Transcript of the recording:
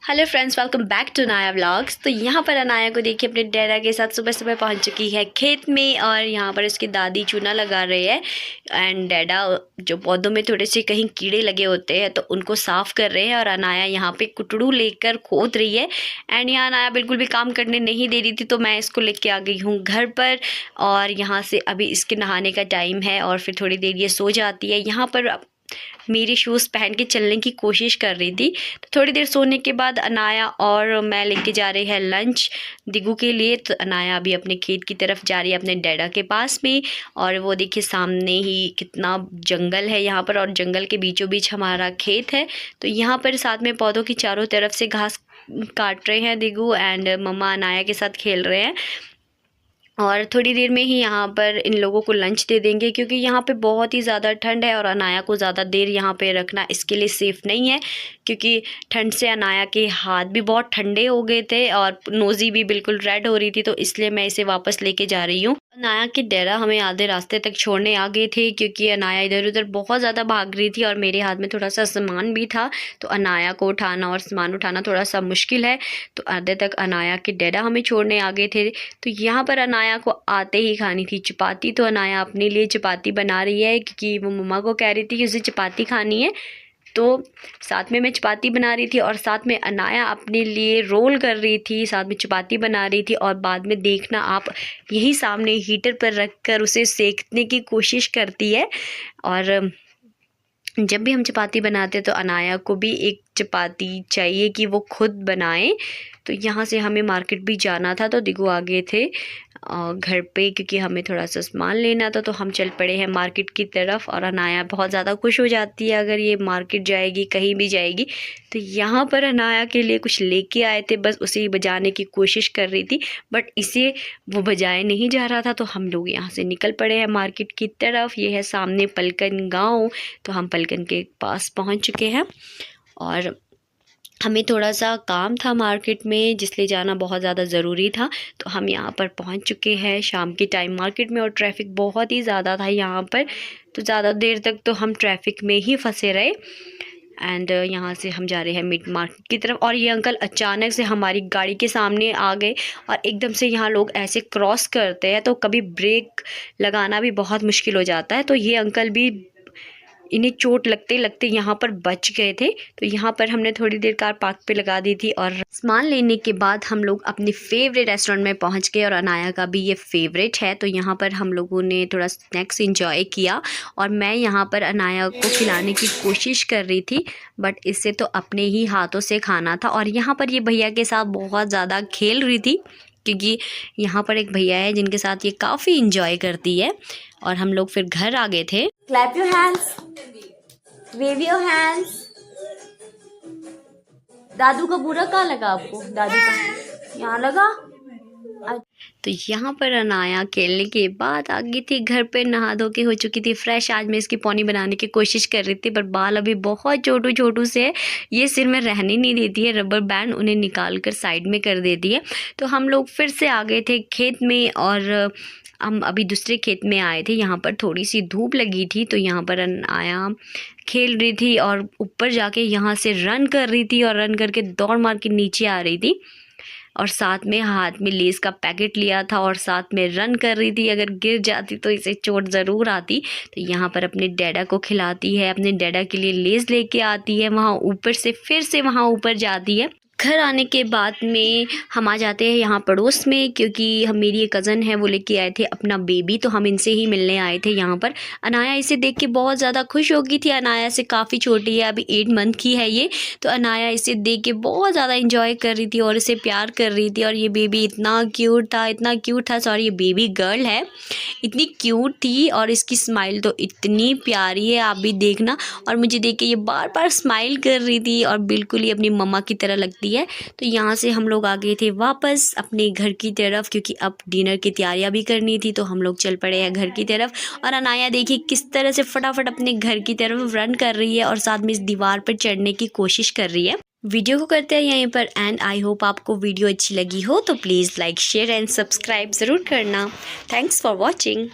Hello friends, welcome back to Anaya vlogs. तो यहाँ पर अनाया को देखिए अपने डैडा के साथ सुबह सुबह पहुँच चुकी है खेत में, और यहाँ पर उसकी दादी चूना लगा रही है। एंड डैडा जो पौधों में थोड़े से कहीं कीड़े लगे होते हैं तो उनको साफ़ कर रहे हैं, और अनाया यहाँ पे कुटड़ू लेकर खोद रही है। एंड यहाँ अनाया बिल्कुल भी काम करने नहीं दे रही थी, तो मैं इसको लेके आ गई हूँ घर पर। और यहाँ से अभी इसके नहाने का टाइम है और फिर थोड़ी देर ये सो जाती है। यहाँ पर मेरे शूज़ पहन के चलने की कोशिश कर रही थी। तो थोड़ी देर सोने के बाद अनाया और मैं लेके जा रही है लंच दिगू के लिए। तो अनाया अभी अपने खेत की तरफ जा रही है अपने डैडा के पास में। और वो देखिए सामने ही कितना जंगल है यहाँ पर, और जंगल के बीचों बीच हमारा खेत है। तो यहाँ पर साथ में पौधों की चारों तरफ से घास काट रहे हैं दिगू, एंड मम्मा अनाया के साथ खेल रहे हैं। और थोड़ी देर में ही यहाँ पर इन लोगों को लंच दे देंगे, क्योंकि यहाँ पे बहुत ही ज़्यादा ठंड है और अनाया को ज़्यादा देर यहाँ पे रखना इसके लिए सेफ़ नहीं है, क्योंकि ठंड से अनाया के हाथ भी बहुत ठंडे हो गए थे और नोज़ी भी बिल्कुल रेड हो रही थी। तो इसलिए मैं इसे वापस लेके जा रही हूँ। अनाया के डैडा हमें आधे रास्ते तक छोड़ने आ गए थे, क्योंकि अनाया इधर उधर बहुत ज़्यादा भाग रही थी और मेरे हाथ में थोड़ा सा सामान भी था। तो अनाया को उठाना और सामान उठाना थोड़ा सा मुश्किल है। तो आधे तक अनाया के डैडा हमें छोड़ने आ गए थे। तो यहाँ पर अनाया को आते ही खानी थी चपाती। तो अनाया अपने लिए चपाती बना रही है, क्योंकि वो मम्मा को कह रही थी कि उसे चपाती खानी है। तो साथ में मैं चपाती बना रही थी और साथ में अनाया अपने लिए रोल कर रही थी, साथ में चपाती बना रही थी। और बाद में देखना आप, यही सामने हीटर पर रख कर उसे सेकने की कोशिश करती है। और जब भी हम चपाती बनाते तो अनाया को भी एक चपाती चाहिए कि वो खुद बनाए। तो यहाँ से हमें मार्केट भी जाना था, तो दिगू आ गए थे घर पे, क्योंकि हमें थोड़ा सा सामान लेना था। तो हम चल पड़े हैं मार्केट की तरफ। और अनाया बहुत ज़्यादा खुश हो जाती है अगर ये मार्केट जाएगी, कहीं भी जाएगी। तो यहाँ पर अनाया के लिए कुछ लेके आए थे, बस उसे बजाने की कोशिश कर रही थी, बट इसे वो बजाए नहीं जा रहा था। तो हम लोग यहाँ से निकल पड़े हैं मार्केट की तरफ। ये है सामने पलकन गाँव। तो हम पलकन के पास पहुँच चुके हैं और हमें थोड़ा सा काम था मार्केट में, जिसलिए जाना बहुत ज़्यादा ज़रूरी था। तो हम यहाँ पर पहुँच चुके हैं शाम के टाइम मार्केट में, और ट्रैफिक बहुत ही ज़्यादा था यहाँ पर। तो ज़्यादा देर तक तो हम ट्रैफिक में ही फंसे रहे। एंड यहाँ से हम जा रहे हैं मिड मार्केट की तरफ। और ये अंकल अचानक से हमारी गाड़ी के सामने आ गए, और एकदम से यहाँ लोग ऐसे क्रॉस करते हैं तो कभी ब्रेक लगाना भी बहुत मुश्किल हो जाता है। तो ये अंकल भी, इन्हें चोट लगते लगते यहाँ पर बच गए थे। तो यहाँ पर हमने थोड़ी देर कार पार्क पे लगा दी थी, और सामान लेने के बाद हम लोग अपने फेवरेट रेस्टोरेंट में पहुँच गए। और अनाया का भी ये फेवरेट है। तो यहाँ पर हम लोगों ने थोड़ा स्नैक्स इंजॉय किया, और मैं यहाँ पर अनाया को खिलाने की कोशिश कर रही थी, बट इसे तो अपने ही हाथों से खाना था। और यहाँ पर ये भैया के साथ बहुत ज़्यादा खेल रही थी, क्योंकि यहाँ पर एक भैया है जिनके साथ ये काफ़ी इंजॉय करती है। और हम लोग फिर घर आ गए थे। Clap your hands. Wave your hands. दादू का बुरा कहाँ लगा आपको? दादू का यहाँ लगा। तो यहाँ पर अनाया खेलने के बाद आ गई थी घर पे, नहा धो के हो चुकी थी फ्रेश। आज मैं इसकी पौनी बनाने की कोशिश कर रही थी, पर बाल अभी बहुत छोटू छोटू से है, ये सिर में रहने नहीं देती है। रबर बैंड उन्हें निकाल कर साइड में कर देती है। तो हम लोग फिर से आ गए थे खेत में, और हम अभी दूसरे खेत में आए थे। यहाँ पर थोड़ी सी धूप लगी थी, तो यहाँ पर अनाया खेल रही थी और ऊपर जाके यहाँ से रन कर रही थी, और रन करके दौड़ मार के नीचे आ रही थी। और साथ में हाथ में लेस का पैकेट लिया था, और साथ में रन कर रही थी। अगर गिर जाती तो इसे चोट ज़रूर आती। तो यहाँ पर अपने डैडा को खिलाती है, अपने डैडा के लिए लेस लेके आती है, वहाँ ऊपर से फिर से वहाँ ऊपर जाती है। घर आने के बाद में हम आ जाते हैं यहाँ पड़ोस में, क्योंकि हम, मेरी एक कज़न है, वो लेके आए थे अपना बेबी। तो हम इनसे ही मिलने आए थे यहाँ पर। अनाया इसे देख के बहुत ज़्यादा खुश हो गई थी। अनाया से काफ़ी छोटी है, अभी 8 मंथ की है ये। तो अनाया इसे देख के बहुत ज़्यादा इंजॉय कर रही थी और इसे प्यार कर रही थी। और ये बेबी इतना क्यूट था, इतना क्यूट था। सॉरी, ये बेबी गर्ल है, इतनी क्यूट थी। और इसकी स्माइल तो इतनी प्यारी है, आप भी देखना। और मुझे देख के ये बार बार स्माइल कर रही थी, और बिल्कुल ही अपनी मम्मा की तरह लगती है। तो यहाँ से हम लोग आ गए थे वापस अपने घर की तरफ, क्योंकि अब डिनर की तैयारियां भी करनी थी। तो हम लोग चल पड़े हैं घर की तरफ। और अनाया देखिए किस तरह से फटाफट अपने घर की तरफ रन कर रही है, और साथ में इस दीवार पर चढ़ने की कोशिश कर रही है। वीडियो को करते हैं यहीं पर एंड। आई होप आपको वीडियो अच्छी लगी हो, तो please like, share and subscribe ज़रूर करना। Thanks for watching.